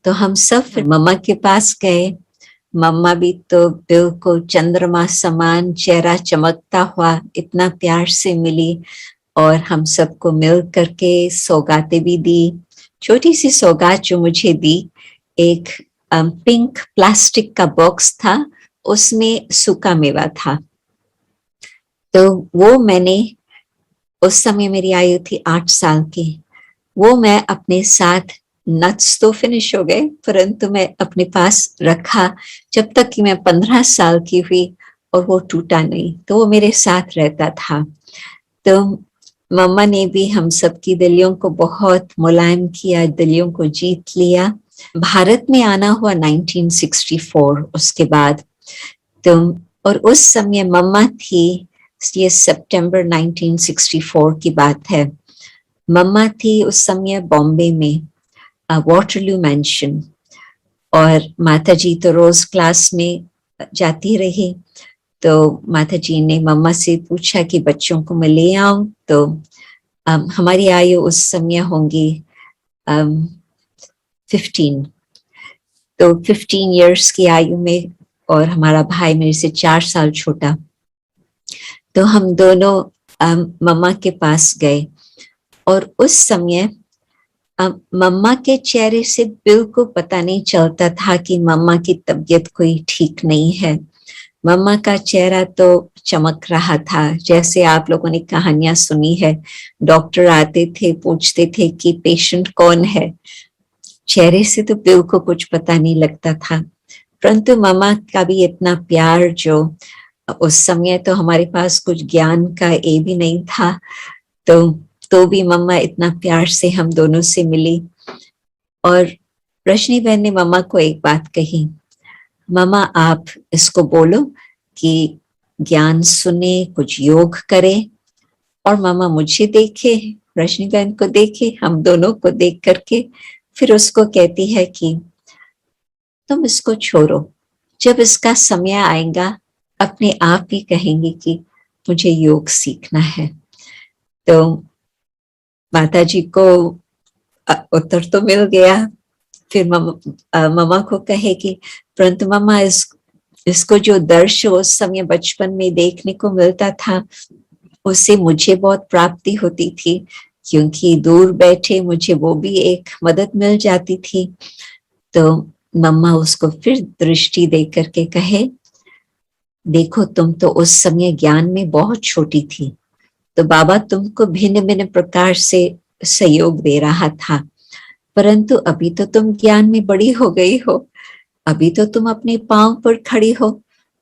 तो हम सब फिर मम्मा के पास गए। मम्मा भी तो बिल्कुल चंद्रमा समान चेहरा चमकता हुआ इतना प्यार से मिली और हम सबको मिल करके सौगातें भी दी। छोटी सी सौगात जो मुझे दी, एक पिंक प्लास्टिक का बॉक्स था, उसमें सूखा मेवा था। तो वो मैंने, उस समय मेरी आयु थी 8 साल की, वो मैं अपने साथ, नट्स तो फिनिश हो गए परंतु मैं अपने पास रखा जब तक कि मैं 15 साल की हुई और वो टूटा नहीं, तो वो मेरे साथ रहता था। तो मम्मा ने भी हम सबकी दिलियों को बहुत मुलायम किया, दिलियों को जीत लिया। भारत में आना हुआ 1964 उसके बाद। तो और उस समय मम्मा थी, ये सितंबर 1964 की बात है। मम्मा थी उस समय बॉम्बे में, वाटरलू मैंशन, और माता जी तो रोज क्लास में जाती रही। तो माता जी ने मम्मा से पूछा कि बच्चों को मैं ले आऊं। तो हमारी आयु उस समय होंगी 15। तो 15 इयर्स की आयु में, और हमारा भाई मेरे से 4 साल छोटा। तो हम दोनों मम्मा के पास गए और उस समय मम्मा के चेहरे से बिल्कुल पता नहीं चलता था कि मम्मा की तबीयत कोई ठीक नहीं है। मम्मा का चेहरा तो चमक रहा था, जैसे आप लोगों ने कहानियां सुनी है, डॉक्टर आते थे पूछते थे कि पेशेंट कौन है, चेहरे से तो बिल्कुल कुछ पता नहीं लगता था। परंतु मम्मा का भी इतना प्यार, जो उस समय तो हमारे पास कुछ ज्ञान का ए भी नहीं था, तो भी मम्मा इतना प्यार से हम दोनों से मिली। और रजनी बहन ने मम्मा को एक बात कही, मम्मा आप इसको बोलो कि ज्ञान सुने, कुछ योग करे। और मम्मा मुझे देखे, रजनी बहन को देखे, हम दोनों को देख करके फिर उसको कहती है कि तुम इसको छोड़ो, जब इसका समय आएगा अपने आप ही कहेंगे कि मुझे योग सीखना है। तो माता जी को उत्तर तो मिल गया। फिर मम्मा को कहे कि परंतु मम्मा इसको जो दर्श उस समय बचपन में देखने को मिलता था, उससे मुझे बहुत प्राप्ति होती थी, क्योंकि दूर बैठे मुझे वो भी एक मदद मिल जाती थी। तो मम्मा उसको फिर दृष्टि दे करके कहे, देखो तुम तो उस समय ज्ञान में बहुत छोटी थी, तो बाबा तुमको भिन्न भिन्न प्रकार से सहयोग दे रहा था, परंतु अभी तो तुम ज्ञान में बड़ी हो गई हो, अभी तो तुम अपने पांव पर खड़ी हो,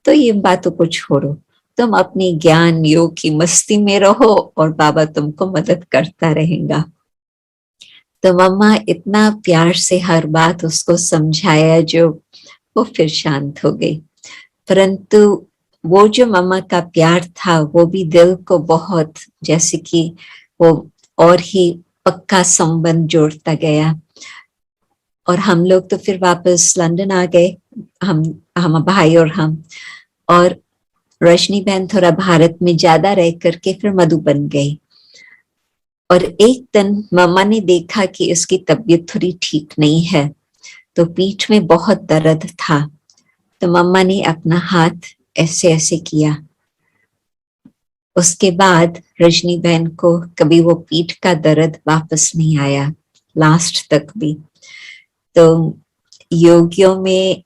तो ये बातों को छोड़ो, तुम अपनी ज्ञान योग की मस्ती में रहो और बाबा तुमको मदद करता रहेगा। तो मम्मा इतना प्यार से हर बात उसको समझाया, जो वो फिर शांत हो गई। परंतु वो जो मम्मा का प्यार था वो भी दिल को बहुत, जैसे कि वो और ही पक्का संबंध जोड़ता गया। और हम लोग तो फिर वापस लंदन आ गए, हम भाई और हम, और रजनी बहन थोड़ा भारत में ज्यादा रह करके फिर मधुबन गई। और एक दिन मम्मा ने देखा कि इसकी तबीयत थोड़ी ठीक नहीं है, तो पीठ में बहुत दर्द था। तो मम्मा ने अपना हाथ ऐसे ऐसे किया। उसके बाद रजनी बहन को कभी वो पीठ का दर्द वापस नहीं आया, लास्ट तक भी। तो योगियों में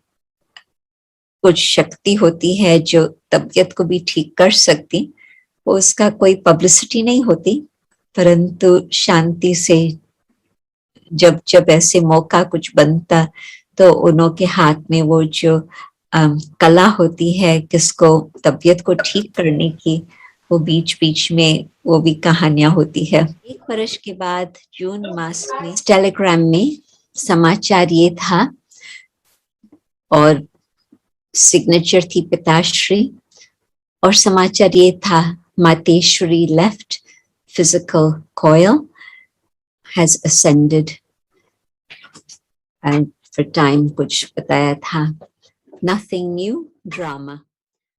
कुछ शक्ति होती है जो तबीयत को भी ठीक कर सकती, वो उसका कोई पब्लिसिटी नहीं होती, परंतु शांति से जब जब ऐसे मौका कुछ बनता, तो उन्हों के हाथ में वो जो कला होती है किसको तबीयत को ठीक करने की, वो बीच बीच में वो भी कहानियां होती है। 1 वर्ष के बाद जून मास में टेलीग्राम में समाचार ये था, और सिग्नेचर थी पिताश्री, और समाचार ये था, Mateshwari left, physical coil has ascended, and for time कुछ बताया था, nothing new, drama।